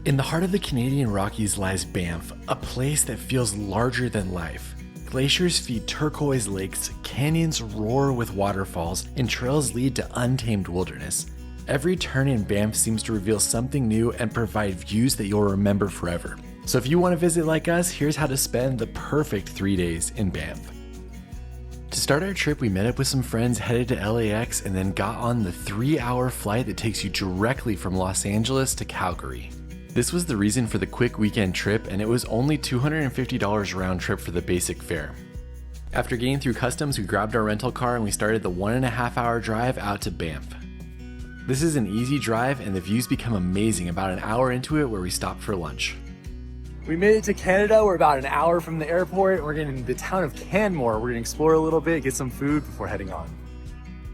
In the heart of the Canadian Rockies lies Banff, a place that feels larger than life. Glaciers feed turquoise lakes, canyons roar with waterfalls, and trails lead to untamed wilderness. Every turn in Banff seems to reveal something new and provide views that you'll remember forever. So if you want to visit like us, here's how to spend the perfect 3 days in Banff. To start our trip, we met up with some friends, headed to LAX, and then got on the 3-hour flight that takes you directly from Los Angeles to Calgary. This was the reason for the quick weekend trip, and it was only $250 round trip for the basic fare. After getting through customs, we grabbed our rental car and we started the 1.5-hour drive out to Banff. This is an easy drive and the views become amazing about an hour into it, where we stopped for lunch. We made it to Canada. We're about an hour from the airport. We're getting to the town of Canmore. We're gonna explore a little bit, get some food before heading on.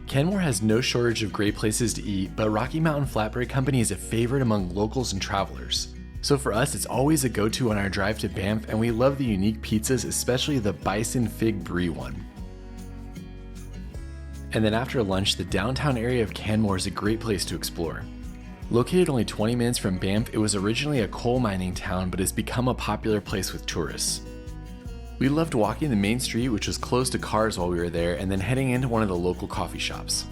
Canmore has no shortage of great places to eat, but Rocky Mountain Flatbread Company is a favorite among locals and travelers. So for us, it's always a go-to on our drive to Banff, and we love the unique pizzas, especially the Bison Fig Brie one. And then after lunch, the downtown area of Canmore is a great place to explore. Located only 20 minutes from Banff, it was originally a coal mining town, but has become a popular place with tourists. We loved walking the main street, which was closed to cars while we were there, and then heading into one of the local coffee shops.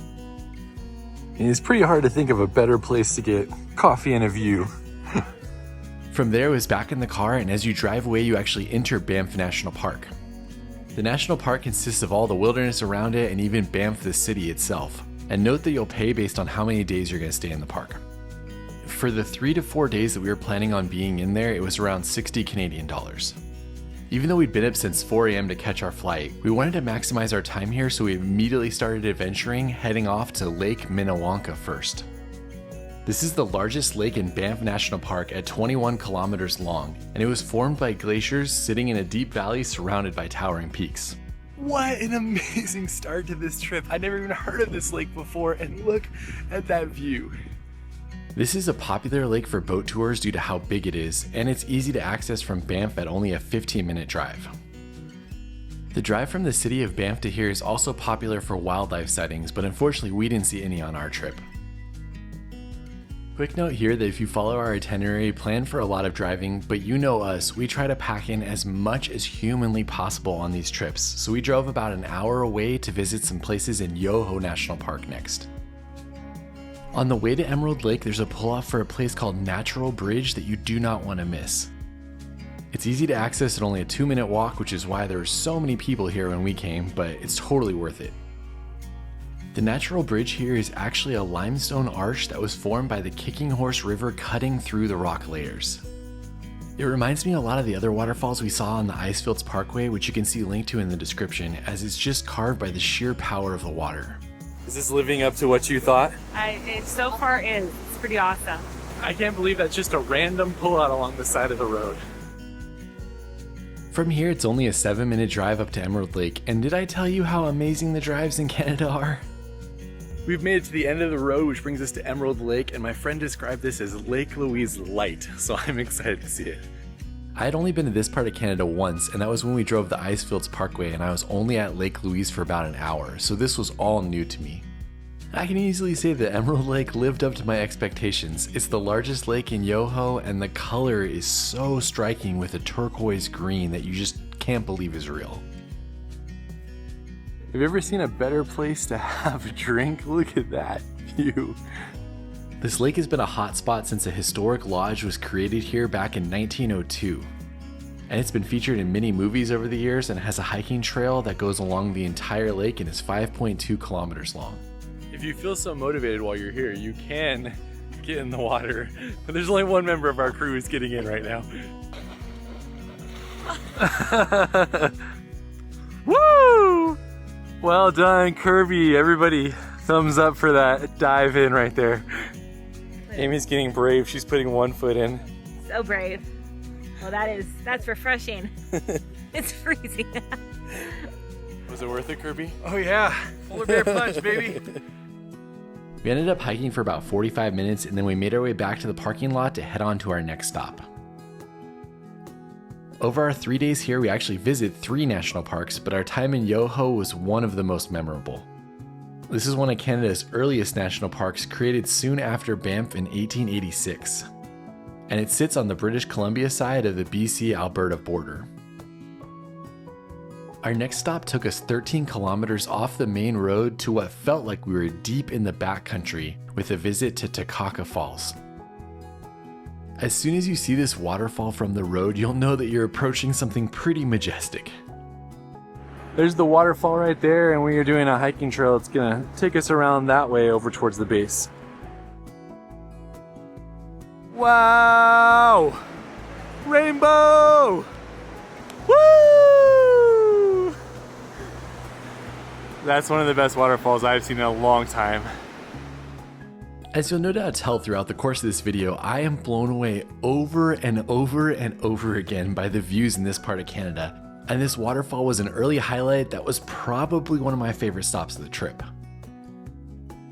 It's pretty hard to think of a better place to get coffee and a view. From there, it was back in the car, and as you drive away, you actually enter Banff National Park. The national park consists of all the wilderness around it and even Banff the city itself. And note that you'll pay based on how many days you're going to stay in the park. For the 3 to 4 days that we were planning on being in there, it was around 60 Canadian dollars. Even though we'd been up since 4 a.m. to catch our flight, we wanted to maximize our time here, so we immediately started adventuring, heading off to Lake Minnewanka first. This is the largest lake in Banff National Park at 21 kilometers long, and it was formed by glaciers sitting in a deep valley surrounded by towering peaks. What an amazing start to this trip. I'd never even heard of this lake before, and look at that view. This is a popular lake for boat tours due to how big it is, and it's easy to access from Banff at only a 15-minute drive. The drive from the city of Banff to here is also popular for wildlife sightings, but unfortunately we didn't see any on our trip. Quick note here that if you follow our itinerary, plan for a lot of driving, but you know us, we try to pack in as much as humanly possible on these trips, so we drove about an hour away to visit some places in Yoho National Park next. On the way to Emerald Lake, there's a pull-off for a place called Natural Bridge that you do not want to miss. It's easy to access at only a 2-minute walk, which is why there were so many people here when we came, but it's totally worth it. The Natural Bridge here is actually a limestone arch that was formed by the Kicking Horse River cutting through the rock layers. It reminds me a lot of the other waterfalls we saw on the Icefields Parkway, which you can see linked to in the description, as it's just carved by the sheer power of the water. Is this living up to what you thought? It so far is. It's pretty awesome. I can't believe that's just a random pullout along the side of the road. From here, it's only a 7-minute drive up to Emerald Lake, and did I tell you how amazing the drives in Canada are? We've made it to the end of the road, which brings us to Emerald Lake, and my friend described this as Lake Louise light, so I'm excited to see it. I had only been to this part of Canada once, and that was when we drove the Icefields Parkway, and I was only at Lake Louise for about an hour, so this was all new to me. I can easily say that Emerald Lake lived up to my expectations. It's the largest lake in Yoho, and the color is so striking with a turquoise green that you just can't believe is real. Have you ever seen a better place to have a drink? Look at that view. This lake has been a hot spot since a historic lodge was created here back in 1902. And it's been featured in many movies over the years and has a hiking trail that goes along the entire lake and is 5.2 kilometers long. If you feel so motivated while you're here, you can get in the water. But there's only one member of our crew who's getting in right now. Woo! Well done, Kirby. Everybody, thumbs up for that dive in right there. Amy's getting brave. She's putting one foot in. So brave. Well, that's refreshing. It's freezing. Was it worth it, Kirby? Oh yeah, polar bear punch, baby. We ended up hiking for about 45 minutes, and then we made our way back to the parking lot to head on to our next stop. Over our 3 days here, we actually visited 3 national parks, but our time in Yoho was one of the most memorable. This is one of Canada's earliest national parks, created soon after Banff in 1886. and it sits on the British Columbia side of the BC-Alberta border. Our next stop took us 13 kilometers off the main road to what felt like we were deep in the backcountry with a visit to Takakkaw Falls. As soon as you see this waterfall from the road, you'll know that you're approaching something pretty majestic. There's the waterfall right there, and when you're doing a hiking trail, it's gonna take us around that way over towards the base. Wow! Rainbow! Woo! That's one of the best waterfalls I've seen in a long time. As you'll no doubt tell throughout the course of this video, I am blown away over and over and over again by the views in this part of Canada, and this waterfall was an early highlight that was probably one of my favorite stops of the trip.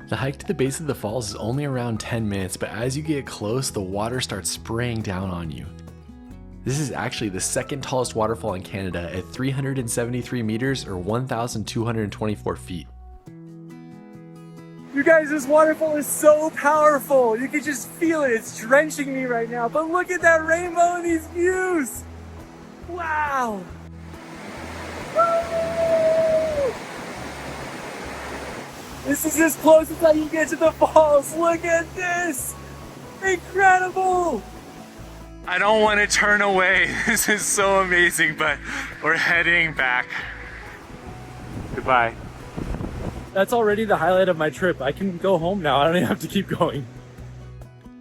The hike to the base of the falls is only around 10 minutes, but as you get close, the water starts spraying down on you. This is actually the second tallest waterfall in Canada at 373 meters or 1,224 feet. You guys, this waterfall is so powerful. You can just feel it. It's drenching me right now. But look at that rainbow and these views. Wow. Woo! This is as close as I can get to the falls. Look at this. Incredible. I don't want to turn away. This is so amazing, but we're heading back. Goodbye. That's already the highlight of my trip. I can go home now. I don't even have to keep going.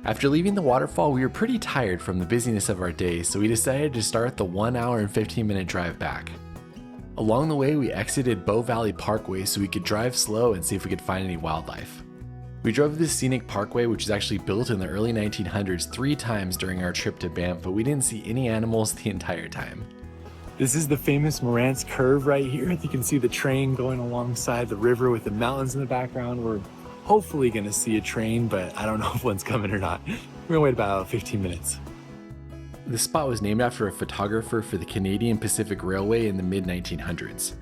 After leaving the waterfall, we were pretty tired from the busyness of our day, so we decided to start the 1 hour and 15-minute drive back. Along the way, we exited Bow Valley Parkway so we could drive slow and see if we could find any wildlife. We drove this scenic parkway, which was actually built in the early 1900s 3 times during our trip to Banff, but we didn't see any animals the entire time. This is the famous Moraine curve right here. You can see the train going alongside the river with the mountains in the background. We're hopefully going to see a train, but I don't know if one's coming or not. We're going to wait about 15 minutes. This spot was named after a photographer for the Canadian Pacific Railway in the mid-1900s.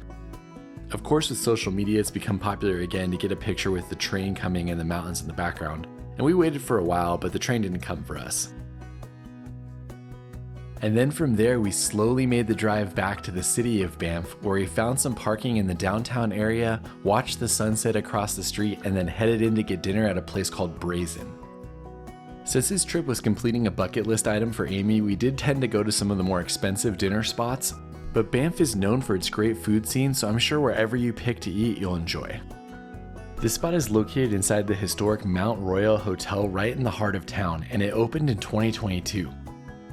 Of course, with social media, it's become popular again to get a picture with the train coming and the mountains in the background. And we waited for a while, but the train didn't come for us. And then from there, we slowly made the drive back to the city of Banff, where we found some parking in the downtown area, watched the sunset across the street, and then headed in to get dinner at a place called Brazen. Since this trip was completing a bucket list item for Amie, we did tend to go to some of the more expensive dinner spots, but Banff is known for its great food scene, so I'm sure wherever you pick to eat, you'll enjoy. This spot is located inside the historic Mount Royal Hotel right in the heart of town, and it opened in 2022.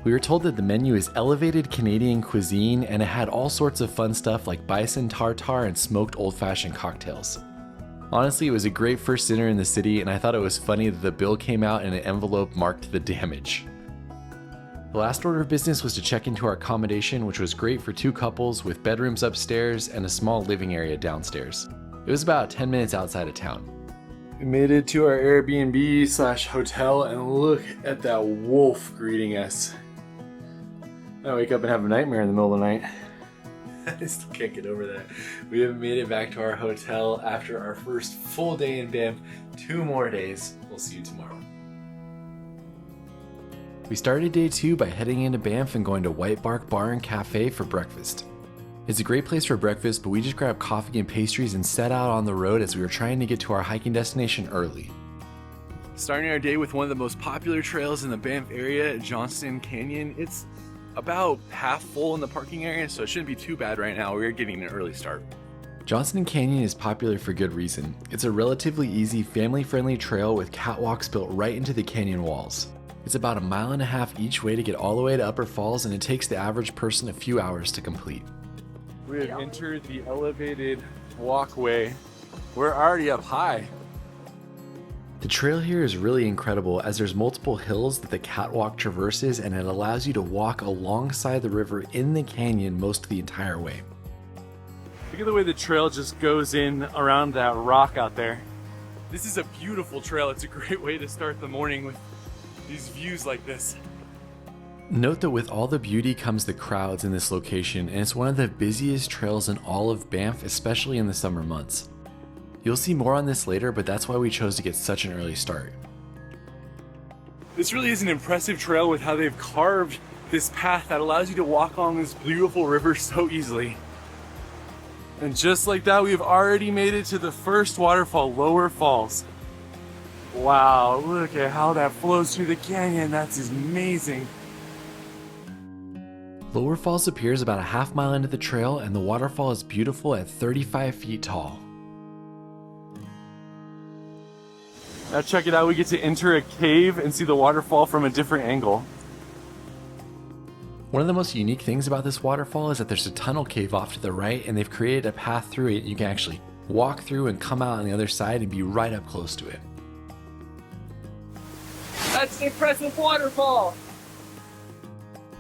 We were told that the menu is elevated Canadian cuisine, and it had all sorts of fun stuff like bison tartare and smoked old-fashioned cocktails. Honestly, it was a great first dinner in the city, and I thought it was funny that the bill came out in an envelope marked the damage. The last order of business was to check into our accommodation, which was great for 2 couples with bedrooms upstairs and a small living area downstairs. It was about 10 minutes outside of town. We made it to our Airbnb/hotel, and look at that wolf greeting us. I wake up and have a nightmare in the middle of the night. I still can't get over that. We have made it back to our hotel after our first full day in Banff. 2 more days. We'll see you tomorrow. We started day 2 by heading into Banff and going to White Bark Bar and Cafe for breakfast. It's a great place for breakfast, but we just grabbed coffee and pastries and set out on the road as we were trying to get to our hiking destination early. Starting our day with one of the most popular trails in the Banff area, Johnston Canyon. It's about half full in the parking area, so it shouldn't be too bad right now. We're getting an early start. Johnston Canyon is popular for good reason. It's a relatively easy, family-friendly trail with catwalks built right into the canyon walls. It's about 1.5 miles each way to get all the way to Upper Falls, and it takes the average person a few hours to complete. We have entered the elevated walkway. We're already up high. The trail here is really incredible as there's multiple hills that the catwalk traverses, and it allows you to walk alongside the river in the canyon most of the entire way. Look at the way the trail just goes in around that rock out there. This is a beautiful trail. It's a great way to start the morning with these views like this. Note that with all the beauty comes the crowds in this location, and it's one of the busiest trails in all of Banff, especially in the summer months. You'll see more on this later, but that's why we chose to get such an early start. This really is an impressive trail with how they've carved this path that allows you to walk along this beautiful river so easily. And just like that, we've already made it to the first waterfall, Lower Falls. Wow, look at how that flows through the canyon. That's amazing. Lower Falls appears about a half mile into the trail, and the waterfall is beautiful at 35 feet tall. Now check it out, we get to enter a cave and see the waterfall from a different angle. One of the most unique things about this waterfall is that there's a tunnel cave off to the right, and they've created a path through it. You can actually walk through and come out on the other side and be right up close to it. That's the impressive waterfall.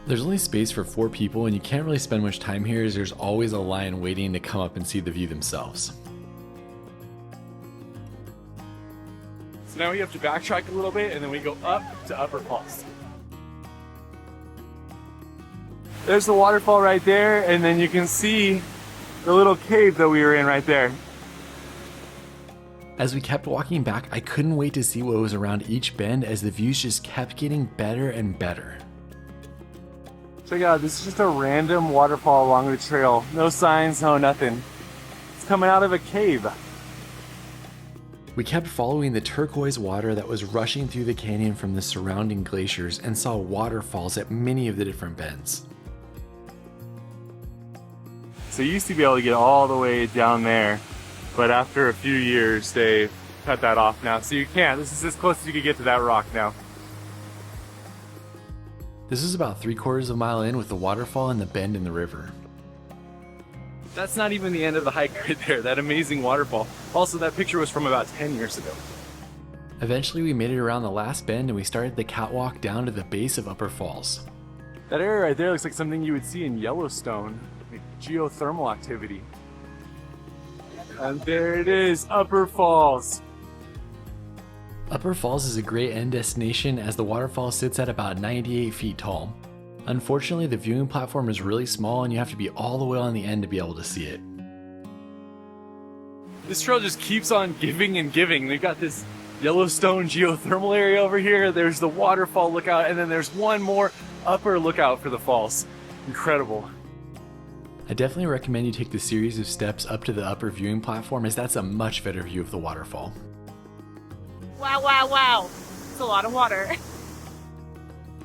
There's only space for 4 people, and you can't really spend much time here as there's always a line waiting to come up and see the view themselves. So now we have to backtrack a little bit and then we go up to Upper Falls. There's the waterfall right there, and then you can see the little cave that we were in right there. As we kept walking back, I couldn't wait to see what was around each bend as the views just kept getting better and better. Check it out, this is just a random waterfall along the trail. No signs, no nothing. It's coming out of a cave. We kept following the turquoise water that was rushing through the canyon from the surrounding glaciers and saw waterfalls at many of the different bends. So you used to be able to get all the way down there, but after a few years they cut that off now. So you can't. This is as close as you can get to that rock now. This is about 3/4 of a mile in with the waterfall and the bend in the river. That's not even the end of the hike right there, that amazing waterfall. Also, that picture was from about 10 years ago. Eventually we made it around the last bend and we started the catwalk down to the base of Upper Falls. That area right there looks like something you would see in Yellowstone, like geothermal activity. And there it is, Upper Falls. Upper Falls is a great end destination as the waterfall sits at about 98 feet tall. Unfortunately, the viewing platform is really small and you have to be all the way on the end to be able to see it. This trail just keeps on giving and giving. They've got this Yellowstone geothermal area over here, there's the waterfall lookout, and then there's one more upper lookout for the falls. Incredible. I definitely recommend you take the series of steps up to the upper viewing platform as that's a much better view of the waterfall. Wow, wow, wow. It's a lot of water.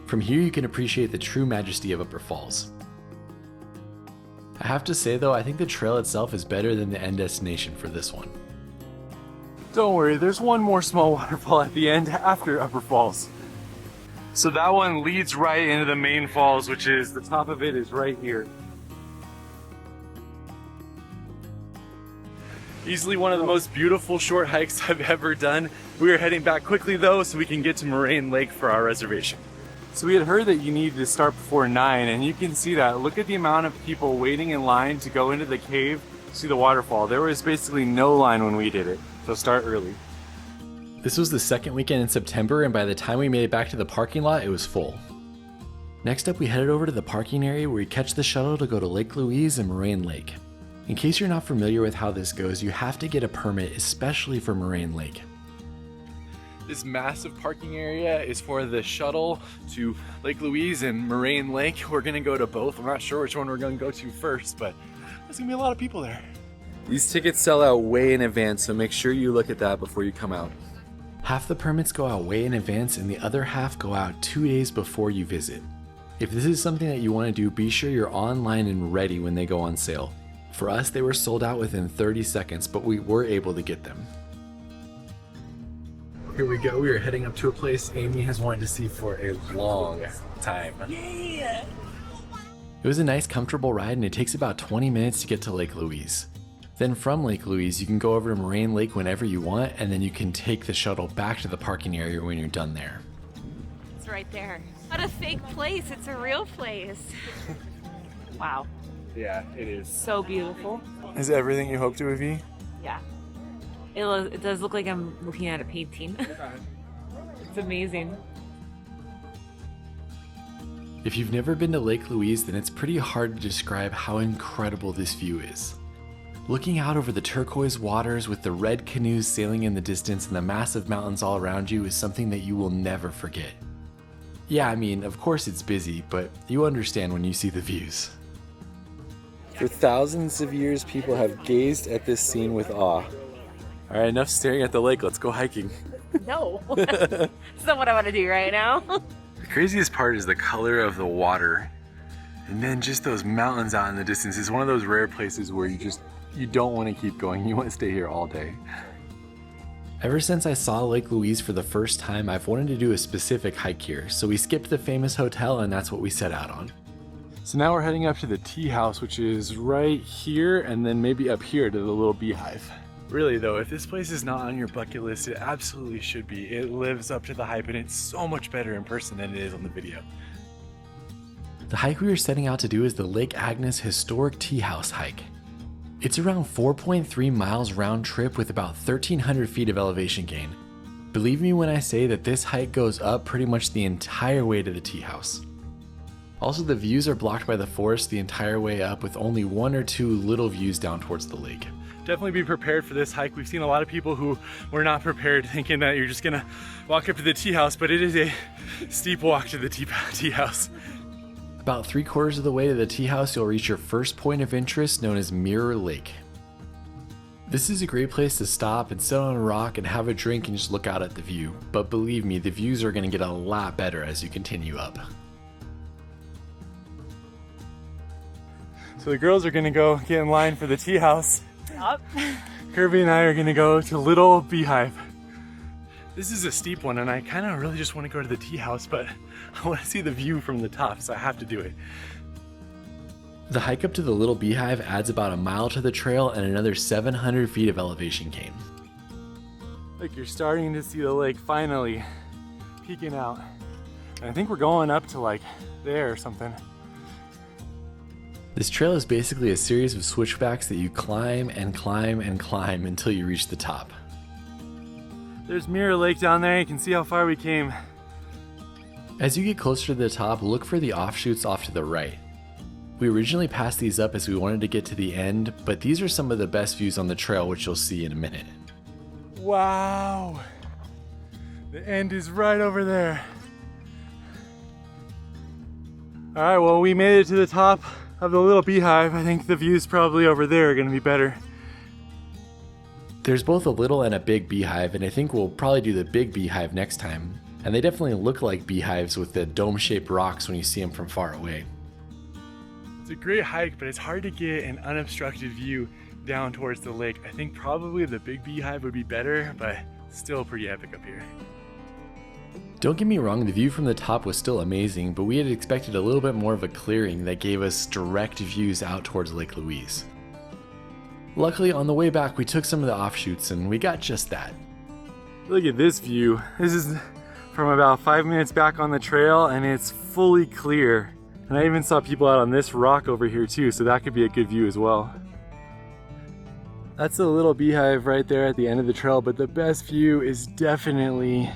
From here you can appreciate the true majesty of Upper Falls. I have to say though, I think the trail itself is better than the end destination for this one. Don't worry, there's one more small waterfall at the end after Upper Falls. So that one leads right into the main falls, which is, the top of it is right here. Easily one of the most beautiful short hikes I've ever done. We are heading back quickly though so we can get to Moraine Lake for our reservation. So we had heard that you needed to start before 9, and you can see that. Look at the amount of people waiting in line to go into the cave to see the waterfall. There was basically no line when we did it, so start early. This was the second weekend in September, and by the time we made it back to the parking lot, it was full. Next up, we headed over to the parking area where we catch the shuttle to go to Lake Louise and Moraine Lake. In case you're not familiar with how this goes, you have to get a permit, especially for Moraine Lake. This massive parking area is for the shuttle to Lake Louise and Moraine Lake. We're gonna go to both. I'm not sure which one we're gonna go to first, but there's gonna be a lot of people there. These tickets sell out way in advance, so make sure you look at that before you come out. Half the permits go out way in advance and the other half go out 2 days before you visit. If this is something that you want to do, be sure you're online and ready when they go on sale. For us, they were sold out within 30 seconds, but we were able to get them. Here we go. We are heading up to a place Amie has wanted to see for a long time. Yeah. It was a nice, comfortable ride, and it takes about 20 minutes to get to Lake Louise. Then from Lake Louise, you can go over to Moraine Lake whenever you want, and then you can take the shuttle back to the parking area when you're done there. It's right there. What a fake place. It's a real place. Wow. Yeah, it is. So beautiful. Is it everything you hoped it would be? Yeah. It does look like I'm looking at a painting. It's amazing. If you've never been to Lake Louise, then it's pretty hard to describe how incredible this view is. Looking out over the turquoise waters with the red canoes sailing in the distance and the massive mountains all around you is something that you will never forget. Yeah, I mean, of course it's busy, but you understand when you see the views. For thousands of years, people have gazed at this scene with awe. All right, enough staring at the lake. Let's go hiking. No. That's not what I want to do right now. The craziest part is the color of the water. And then just those mountains out in the distance is one of those rare places where you don't want to keep going. You want to stay here all day. Ever since I saw Lake Louise for the first time, I've wanted to do a specific hike here, so we skipped the famous hotel and that's what we set out on. So now we're heading up to the tea house, which is right here, and then maybe up here to the little Beehive. Really though, if this place is not on your bucket list, it absolutely should be. It lives up to the hype and it's so much better in person than it is on the video. The hike we were setting out to do is the Lake Agnes Historic Tea House hike. It's around 4.3 miles round trip with about 1,300 feet of elevation gain. Believe me when I say that this hike goes up pretty much the entire way to the tea house. Also, the views are blocked by the forest the entire way up with only 1 or 2 little views down towards the lake. Definitely be prepared for this hike. We've seen a lot of people who were not prepared, thinking that you're just gonna walk up to the tea house, but it is a steep walk to the tea house. About 3/4 of the way to the tea house, you'll reach your first point of interest known as Mirror Lake. This is a great place to stop and sit on a rock and have a drink and just look out at the view. But believe me, the views are going to get a lot better as you continue up. So the girls are gonna go get in line for the tea house. Up. Kirby and I are gonna go to Little Beehive. This is a steep one and I kind of really just want to go to the tea house, but I want to see the view from the top, so I have to do it. The hike up to the Little Beehive adds about a mile to the trail and another 700 feet of elevation gain. Look, you're starting to see the lake finally peeking out. And I think we're going up to like there or something. This trail is basically a series of switchbacks that you climb and climb and climb until you reach the top. There's Mirror Lake down there. You can see how far we came. As you get closer to the top, look for the offshoots off to the right. We originally passed these up as we wanted to get to the end, but these are some of the best views on the trail, which you'll see in a minute. Wow! The end is right over there. All right, well, we made it to the top of the Little Beehive. I think the views probably over there are gonna be better. There's both a little and a big beehive, and I think we'll probably do the big beehive next time. And they definitely look like beehives with the dome-shaped rocks when you see them from far away. It's a great hike, but it's hard to get an unobstructed view down towards the lake. I think probably the big beehive would be better, but still pretty epic up here. Don't get me wrong, the view from the top was still amazing, but we had expected a little bit more of a clearing that gave us direct views out towards Lake Louise. Luckily, on the way back, we took some of the offshoots and we got just that. Look at this view. This is from about 5 minutes back on the trail and it's fully clear. And I even saw people out on this rock over here too, so that could be a good view as well. That's the Little Beehive right there at the end of the trail, but the best view is definitely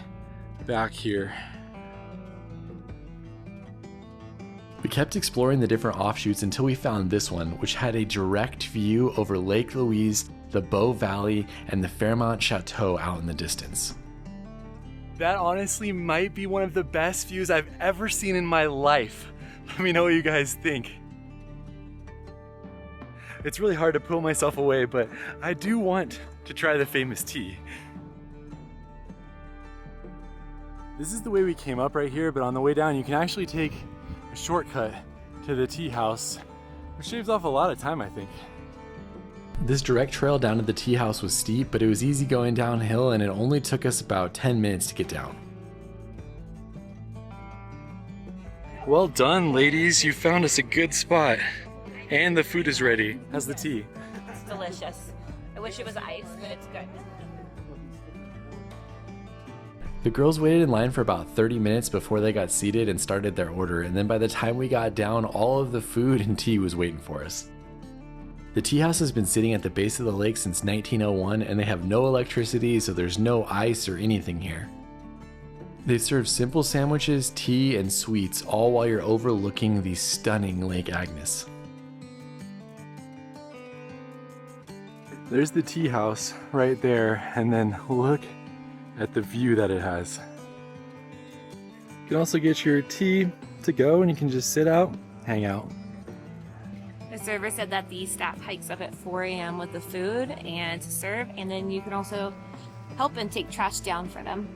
back here. We kept exploring the different offshoots until we found this one, which had a direct view over Lake Louise, the Bow Valley, and the Fairmont Chateau out in the distance. That honestly might be one of the best views I've ever seen in my life. Let me know what you guys think. It's really hard to pull myself away, but I do want to try the famous tea. This is the way we came up right here, but on the way down you can actually take a shortcut to the tea house, which shaves off a lot of time, I think. This direct trail down to the tea house was steep, but it was easy going downhill and it only took us about 10 minutes to get down. Well done, ladies. You found us a good spot. And the food is ready. How's the tea? It's delicious. I wish it was ice, but it's good. The girls waited in line for about 30 minutes before they got seated and started their order, and then by the time we got down, all of the food and tea was waiting for us. The tea house has been sitting at the base of the lake since 1901, and they have no electricity, so there's no ice or anything here. They serve simple sandwiches, tea, and sweets, all while you're overlooking the stunning Lake Agnes. There's the tea house right there, and then look at the view that it has. You can also get your tea to go and you can just sit out, hang out. The server said that the staff hikes up at 4 a.m. with the food and to serve, and then you can also help and take trash down for them.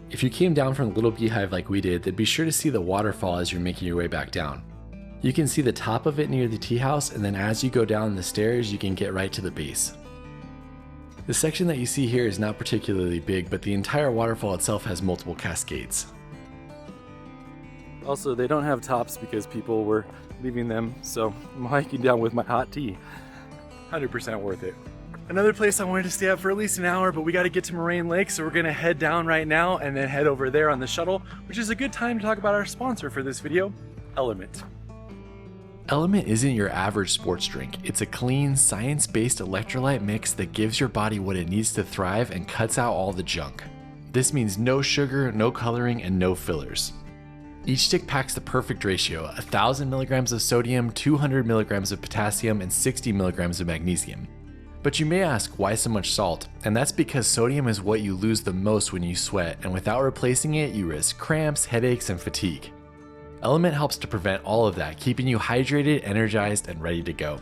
If you came down from the little Beehive like we did, then be sure to see the waterfall as you're making your way back down. You can see the top of it near the tea house, and then as you go down the stairs, you can get right to the base. The section that you see here is not particularly big, but the entire waterfall itself has multiple cascades. Also, they don't have tops because people were leaving them, so I'm hiking down with my hot tea. 100% worth it. Another place I wanted to stay at for at least an hour, but we got to get to Moraine Lake, so we're going to head down right now and then head over there on the shuttle, which is a good time to talk about our sponsor for this video, LMNT. LMNT isn't your average sports drink. It's a clean, science-based electrolyte mix that gives your body what it needs to thrive and cuts out all the junk. This means no sugar, no coloring, and no fillers. Each stick packs the perfect ratio: 1,000 milligrams of sodium, 200 milligrams of potassium, and 60 milligrams of magnesium. But you may ask, why so much salt? And that's because sodium is what you lose the most when you sweat, and without replacing it, you risk cramps, headaches, and fatigue. LMNT helps to prevent all of that, keeping you hydrated, energized, and ready to go.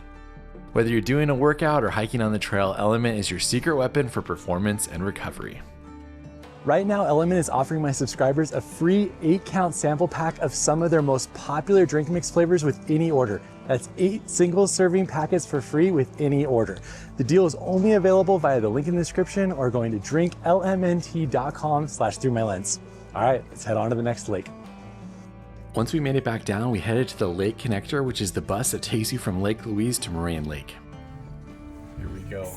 Whether you're doing a workout or hiking on the trail, LMNT is your secret weapon for performance and recovery. Right now, LMNT is offering my subscribers a free 8-count sample pack of some of their most popular drink mix flavors with any order. That's 8 single serving packets for free with any order. The deal is only available via the link in the description or going to drinklmnt.com/throughmylens. All right, let's head on to the next lake. Once we made it back down, we headed to the Lake Connector, which is the bus that takes you from Lake Louise to Moraine Lake. Here we go.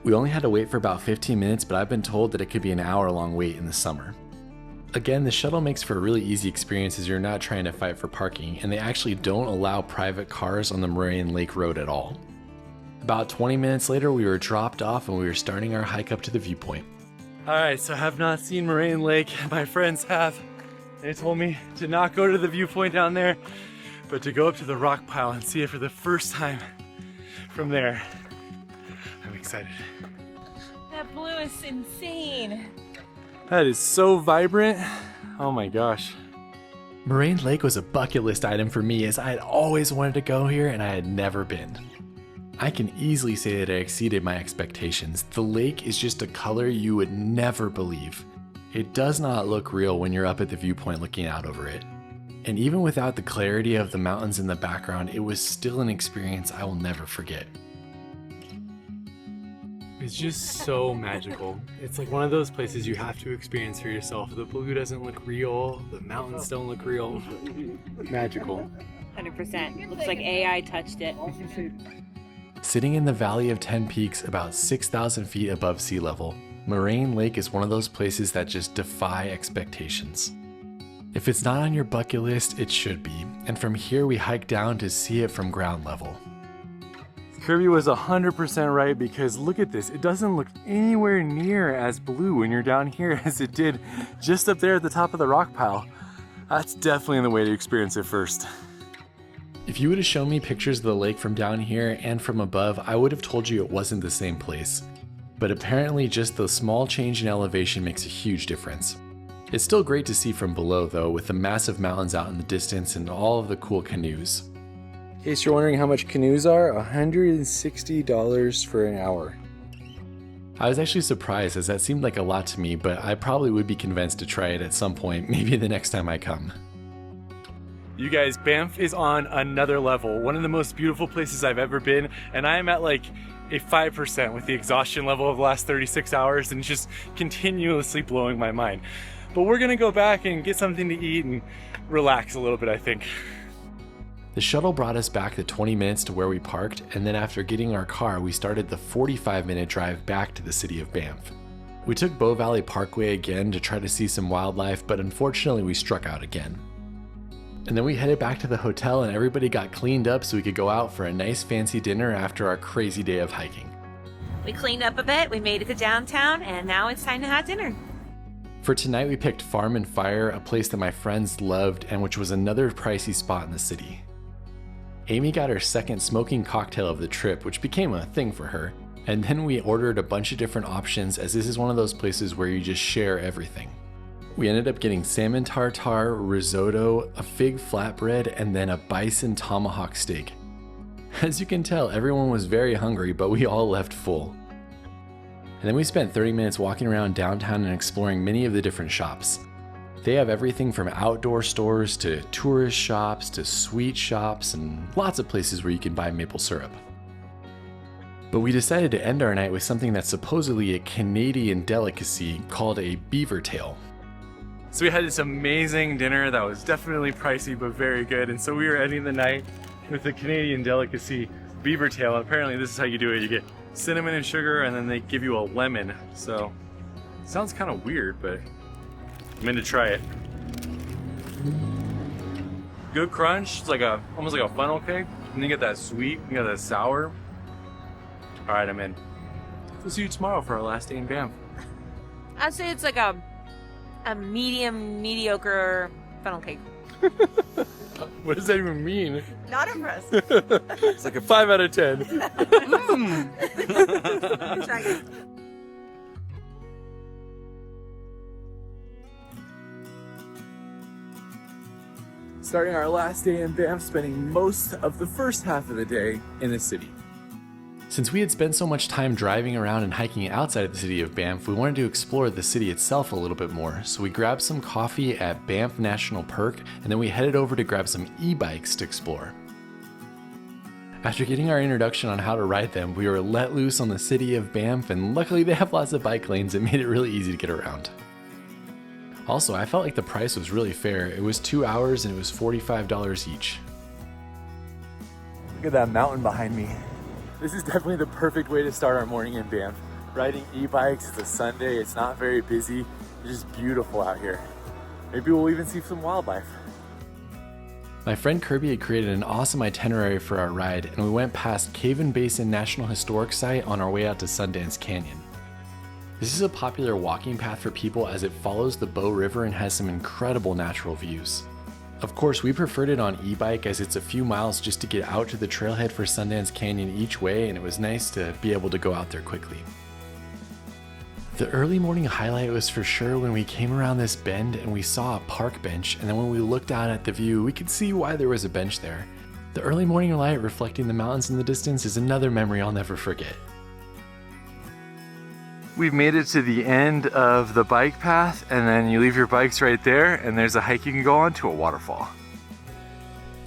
We only had to wait for about 15 minutes, but I've been told that it could be an hour-long wait in the summer. Again, the shuttle makes for a really easy experience as you're not trying to fight for parking, and they actually don't allow private cars on the Moraine Lake Road at all. About 20 minutes later, we were dropped off and we were starting our hike up to the viewpoint. All right, so I have not seen Moraine Lake. My friends have. They told me to not go to the viewpoint down there, but to go up to the rock pile and see it for the first time from there. I'm excited. That blue is insane. That is so vibrant. Oh my gosh. Moraine Lake was a bucket list item for me as I had always wanted to go here and I had never been. I can easily say that I exceeded my expectations. The lake is just a color you would never believe. It does not look real when you're up at the viewpoint looking out over it. And even without the clarity of the mountains in the background, it was still an experience I will never forget. It's just so magical. It's like one of those places you have to experience for yourself. The blue doesn't look real, the mountains don't look real. Magical. 100%. Looks like AI touched it. Sitting in the Valley of 10 Peaks about 6,000 feet above sea level, Moraine Lake is one of those places that just defy expectations. If it's not on your bucket list, it should be, and from here we hike down to see it from ground level. Kirby was 100% right because look at this. It doesn't look anywhere near as blue when you're down here as it did just up there at the top of the rock pile. That's definitely the way to experience it first. If you would have shown me pictures of the lake from down here and from above, I would have told you it wasn't the same place. But apparently just the small change in elevation makes a huge difference. It's still great to see from below though, with the massive mountains out in the distance and all of the cool canoes. In case you're wondering how much canoes are, $160 for an hour. I was actually surprised as that seemed like a lot to me, but I probably would be convinced to try it at some point, maybe the next time I come. You guys, Banff is on another level. One of the most beautiful places I've ever been, and I am at like a 5% with the exhaustion level of the last 36 hours and just continuously blowing my mind. But we're gonna go back and get something to eat and relax a little bit, I think. The shuttle brought us back the 20 minutes to where we parked, and then after getting our car, we started the 45-minute drive back to the city of Banff. We took Bow Valley Parkway again to try to see some wildlife, but unfortunately we struck out again. And then we headed back to the hotel and everybody got cleaned up so we could go out for a nice fancy dinner after our crazy day of hiking. We cleaned up a bit, we made it to downtown, and now it's time to have dinner. For tonight we picked Farm and Fire, a place that my friends loved and which was another pricey spot in the city. Amie got her second smoking cocktail of the trip, which became a thing for her, and then we ordered a bunch of different options as this is one of those places where you just share everything. We ended up getting salmon tartare, risotto, a fig flatbread, and then a bison tomahawk steak. As you can tell, everyone was very hungry, but we all left full. And then we spent 30 minutes walking around downtown and exploring many of the different shops. They have everything from outdoor stores to tourist shops to sweet shops and lots of places where you can buy maple syrup. But we decided to end our night with something that's supposedly a Canadian delicacy called a beavertail. So we had this amazing dinner that was definitely pricey but very good, and so we were ending the night with the Canadian delicacy beavertail. And apparently this is how you do it. You get cinnamon and sugar, and then they give you a lemon. So it sounds kind of weird, but I'm in to try it. Good crunch. It's like almost like a funnel cake, and you get that sweet, you get that sour. All right, I'm in. We'll see you tomorrow for our last day in Banff. I'd say it's like a mediocre funnel cake. What does that even mean? Not impressed. It's like a 5 out of 10. Try it. Starting our last day in Banff, spending most of the first half of the day in the city. Since we had spent so much time driving around and hiking outside of the city of Banff, we wanted to explore the city itself a little bit more. So we grabbed some coffee at Banff National Park, and then we headed over to grab some e-bikes to explore. After getting our introduction on how to ride them, we were let loose on the city of Banff, and luckily they have lots of bike lanes that made it really easy to get around. Also, I felt like the price was really fair. It was 2 hours and it was $45 each. Look at that mountain behind me. This is definitely the perfect way to start our morning in Banff. Riding e-bikes, it's a Sunday, it's not very busy, it's just beautiful out here. Maybe we'll even see some wildlife. My friend Kirby had created an awesome itinerary for our ride, and we went past Cave and Basin National Historic Site on our way out to Sundance Canyon. This is a popular walking path for people as it follows the Bow River and has some incredible natural views. Of course, we preferred it on e-bike as it's a few miles just to get out to the trailhead for Sundance Canyon each way, and it was nice to be able to go out there quickly. The early morning highlight was for sure when we came around this bend and we saw a park bench, and then when we looked out at the view, we could see why there was a bench there. The early morning light reflecting the mountains in the distance is another memory I'll never forget. We've made it to the end of the bike path, and then you leave your bikes right there, and there's a hike you can go on to a waterfall.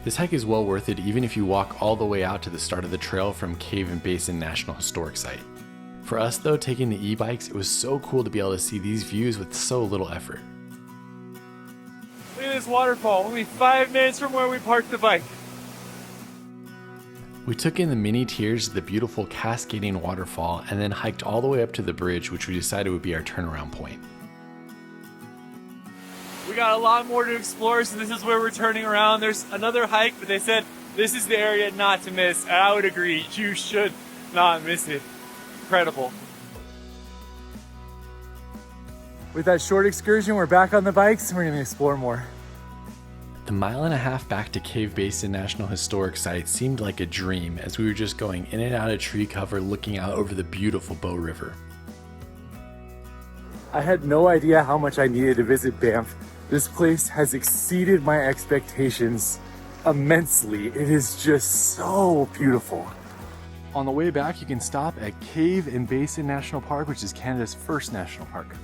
This hike is well worth it even if you walk all the way out to the start of the trail from Cave and Basin National Historic Site. For us though, taking the e-bikes, it was so cool to be able to see these views with so little effort. Look at this waterfall, only 5 minutes from where we parked the bike. We took in the mini tiers of the beautiful cascading waterfall and then hiked all the way up to the bridge, which we decided would be our turnaround point. We got a lot more to explore, so this is where we're turning around. There's another hike, but they said this is the area not to miss, and I would agree, you should not miss it. Incredible. With that short excursion, we're back on the bikes and we're gonna explore more. The mile and a half back to Cave Basin National Historic Site seemed like a dream as we were just going in and out of tree cover looking out over the beautiful Bow River. I had no idea how much I needed to visit Banff. This place has exceeded my expectations immensely. It is just so beautiful. On the way back, you can stop at Cave and Basin National Park, which is Canada's first national park.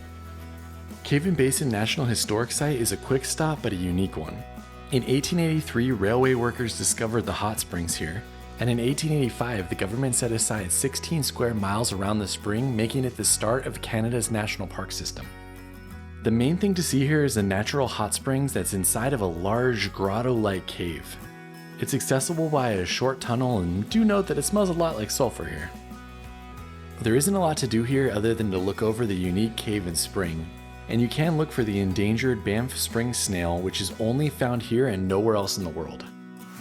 Cave and Basin National Historic Site is a quick stop but a unique one. In 1883, railway workers discovered the hot springs here, and in 1885, the government set aside 16 square miles around the spring, making it the start of Canada's national park system. The main thing to see here is a natural hot springs that's inside of a large grotto-like cave. It's accessible by a short tunnel, and do note that it smells a lot like sulfur here. There isn't a lot to do here other than to look over the unique cave and spring, and you can look for the endangered Banff spring snail, which is only found here and nowhere else in the world.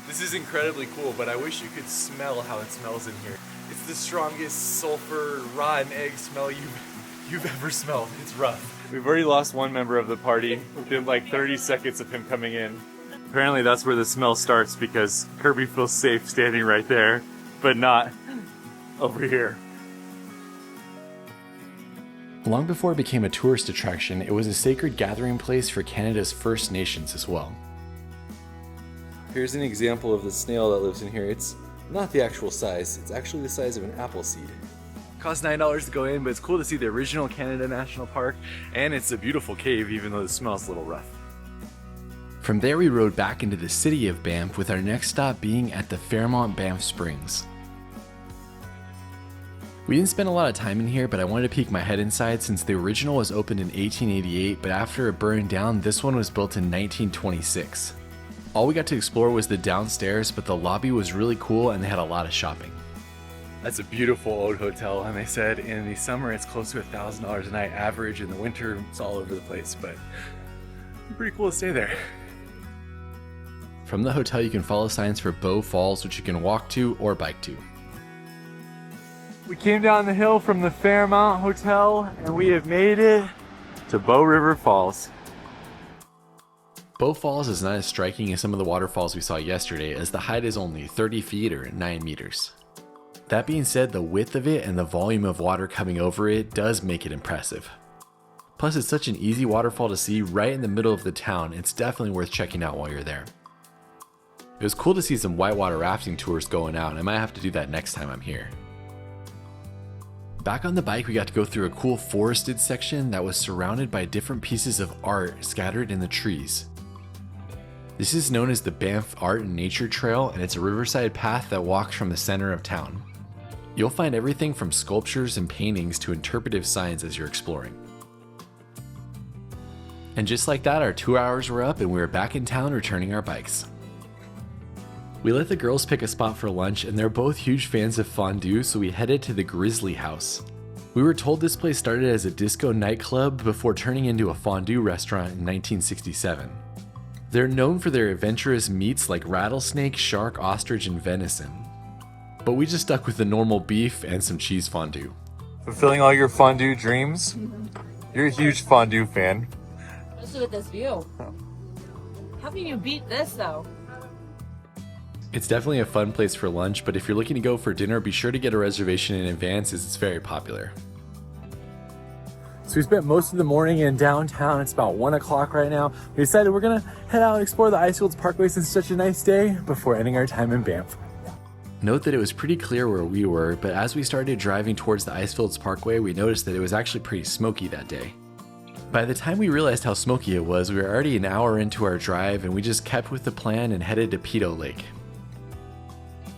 This is incredibly cool, but I wish you could smell how it smells in here. It's the strongest sulfur, rotten egg smell you've ever smelled. It's rough. We've already lost one member of the party within like 30 seconds of him coming in. Apparently that's where the smell starts because Kirby feels safe standing right there, but not over here. Long before it became a tourist attraction, it was a sacred gathering place for Canada's First Nations as well. Here's an example of the snail that lives in here. It's not the actual size, it's actually the size of an apple seed. Costs $9 to go in, but it's cool to see the original Canada National Park, and it's a beautiful cave even though the smell's a little rough. From there we rode back into the city of Banff, with our next stop being at the Fairmont Banff Springs. We didn't spend a lot of time in here, but I wanted to peek my head inside since the original was opened in 1888, but after it burned down, this one was built in 1926. All we got to explore was the downstairs, but the lobby was really cool and they had a lot of shopping. That's a beautiful old hotel, and they said in the summer it's close to $1,000 a night average. In the winter it's all over the place, but it's pretty cool to stay there. From the hotel you can follow signs for Bow Falls, which you can walk to or bike to. We came down the hill from the Fairmont Hotel and we have made it to Bow River Falls. Bow Falls is not as striking as some of the waterfalls we saw yesterday, as the height is only 30 feet or 9 meters. That being said, the width of it and the volume of water coming over it does make it impressive. Plus, it's such an easy waterfall to see right in the middle of the town. It's definitely worth checking out while you're there. It was cool to see some whitewater rafting tours going out, and I might have to do that next time I'm here. Back on the bike, we got to go through a cool forested section that was surrounded by different pieces of art scattered in the trees. This is known as the Banff Art and Nature Trail, and it's a riverside path that walks from the center of town. You'll find everything from sculptures and paintings to interpretive signs as you're exploring. And just like that, our 2 hours were up and we were back in town returning our bikes. We let the girls pick a spot for lunch, and they're both huge fans of fondue, so we headed to the Grizzly house. We were told this place started as a disco nightclub before turning into a fondue restaurant in 1967. They're known for their adventurous meats like rattlesnake, shark, ostrich, and venison. But we just stuck with the normal beef and some cheese fondue. Fulfilling all your fondue dreams? You're a huge fondue fan. Let's look at this view. How can you beat this though? It's definitely a fun place for lunch, but if you're looking to go for dinner, be sure to get a reservation in advance as it's very popular. So we spent most of the morning in downtown. It's about 1 o'clock right now. We decided we're gonna head out and explore the Icefields Parkway since it's such a nice day before ending our time in Banff. Note that it was pretty clear where we were, but as we started driving towards the Icefields Parkway, we noticed that it was actually pretty smoky that day. By the time we realized how smoky it was, we were already an hour into our drive, and we just kept with the plan and headed to Peyto Lake.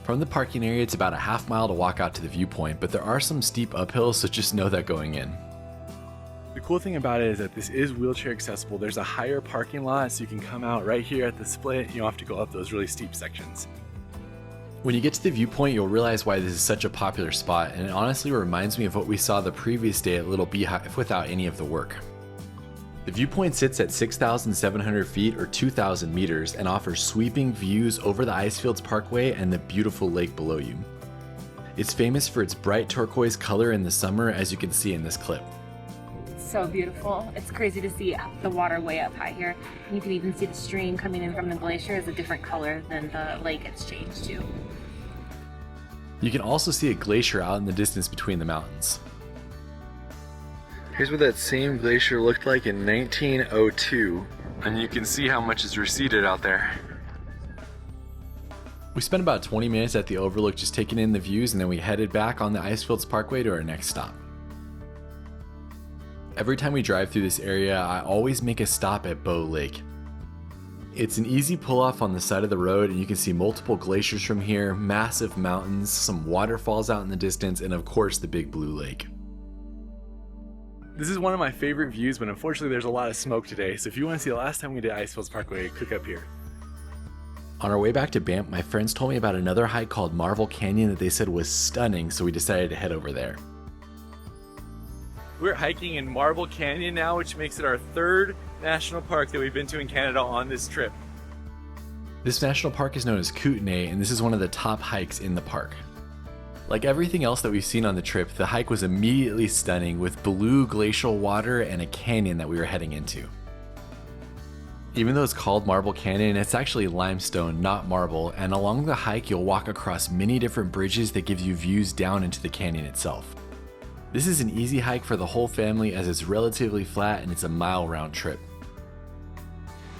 From the parking area, it's about a half mile to walk out to the viewpoint, but there are some steep uphills, so just know that going in. The cool thing about it is that this is wheelchair accessible. There's a higher parking lot, so you can come out right here at the split. You don't have to go up those really steep sections. When you get to the viewpoint, you'll realize why this is such a popular spot, and it honestly reminds me of what we saw the previous day at Little Beehive without any of the work. The viewpoint sits at 6,700 feet or 2,000 meters and offers sweeping views over the Icefields Parkway and the beautiful lake below you. It's famous for its bright turquoise color in the summer, as you can see in this clip. So beautiful. It's crazy to see the water way up high here. You can even see the stream coming in from the glacier is a different color than the lake it's changed to. You can also see a glacier out in the distance between the mountains. Here's what that same glacier looked like in 1902. And you can see how much is receded out there. We spent about 20 minutes at the Overlook just taking in the views, and then we headed back on the Icefields Parkway to our next stop. Every time we drive through this area, I always make a stop at Bow Lake. It's an easy pull-off on the side of the road, and you can see multiple glaciers from here, massive mountains, some waterfalls out in the distance, and of course the big blue lake. This is one of my favorite views, but unfortunately there's a lot of smoke today, so if you want to see the last time we did Icefields Parkway, click up here. On our way back to Banff, my friends told me about another hike called Marble Canyon that they said was stunning, so we decided to head over there. We're hiking in Marble Canyon now, which makes it our third national park that we've been to in Canada on this trip. This national park is known as Kootenay, and this is one of the top hikes in the park. Like everything else that we've seen on the trip, the hike was immediately stunning with blue glacial water and a canyon that we were heading into. Even though it's called Marble Canyon, it's actually limestone, not marble, and along the hike you'll walk across many different bridges that give you views down into the canyon itself. This is an easy hike for the whole family as it's relatively flat and it's a mile round trip.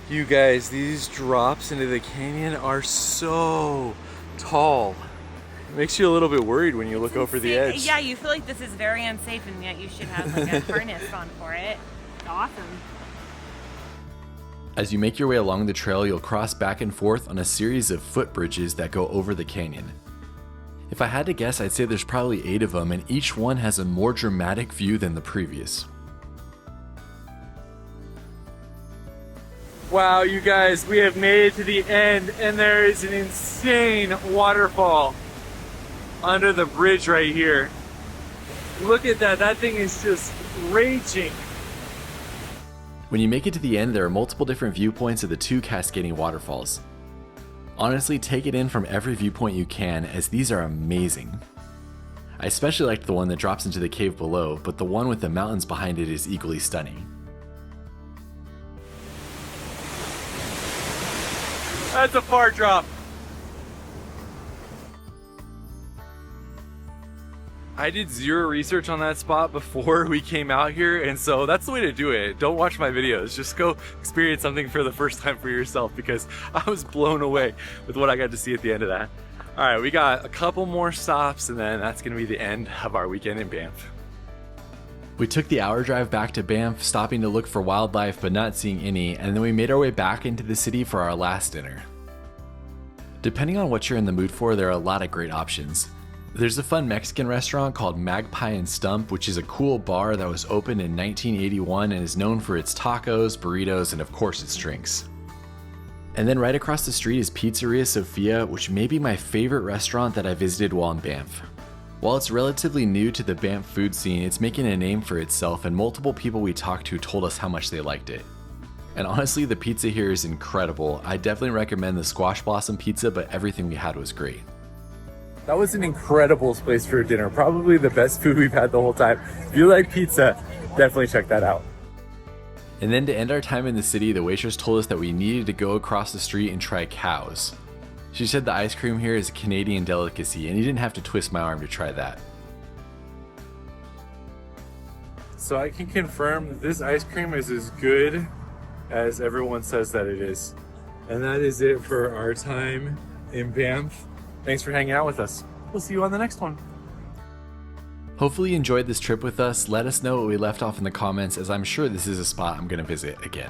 You guys, these drops into the canyon are so tall. It makes you a little bit worried when you look over the edge. Yeah, you feel like this is very unsafe and yet you should have like a harness on for it. It's awesome. As you make your way along the trail, you'll cross back and forth on a series of footbridges that go over the canyon. If I had to guess, I'd say there's probably 8 of them, and each one has a more dramatic view than the previous. Wow, you guys, we have made it to the end, and there is an insane waterfall under the bridge right here. Look at that, that thing is just raging. When you make it to the end, there are multiple different viewpoints of the 2 cascading waterfalls. Honestly, take it in from every viewpoint you can, as these are amazing. I especially liked the one that drops into the cave below, but the one with the mountains behind it is equally stunning. That's a far drop. I did zero research on that spot before we came out here, and so that's the way to do it. Don't watch my videos, just go experience something for the first time for yourself, because I was blown away with what I got to see at the end of that. All right, we got a couple more stops, and then that's gonna be the end of our weekend in Banff. We took the hour drive back to Banff, stopping to look for wildlife but not seeing any, and then we made our way back into the city for our last dinner. Depending on what you're in the mood for, there are a lot of great options. There's a fun Mexican restaurant called Magpie and Stump, which is a cool bar that was opened in 1981 and is known for its tacos, burritos, and of course its drinks. And then right across the street is Pizzeria Sophia, which may be my favorite restaurant that I visited while in Banff. While it's relatively new to the Banff food scene, it's making a name for itself, and multiple people we talked to told us how much they liked it. And honestly, the pizza here is incredible. I definitely recommend the Squash Blossom pizza, but everything we had was great. That was an incredible place for a dinner. Probably the best food we've had the whole time. If you like pizza, definitely check that out. And then to end our time in the city, the waitress told us that we needed to go across the street and try cows. She said the ice cream here is a Canadian delicacy, and you didn't have to twist my arm to try that. So I can confirm that this ice cream is as good as everyone says that it is. And that is it for our time in Banff. Thanks for hanging out with us. We'll see you on the next one. Hopefully you enjoyed this trip with us. Let us know what we left off in the comments, as I'm sure this is a spot I'm going to visit again.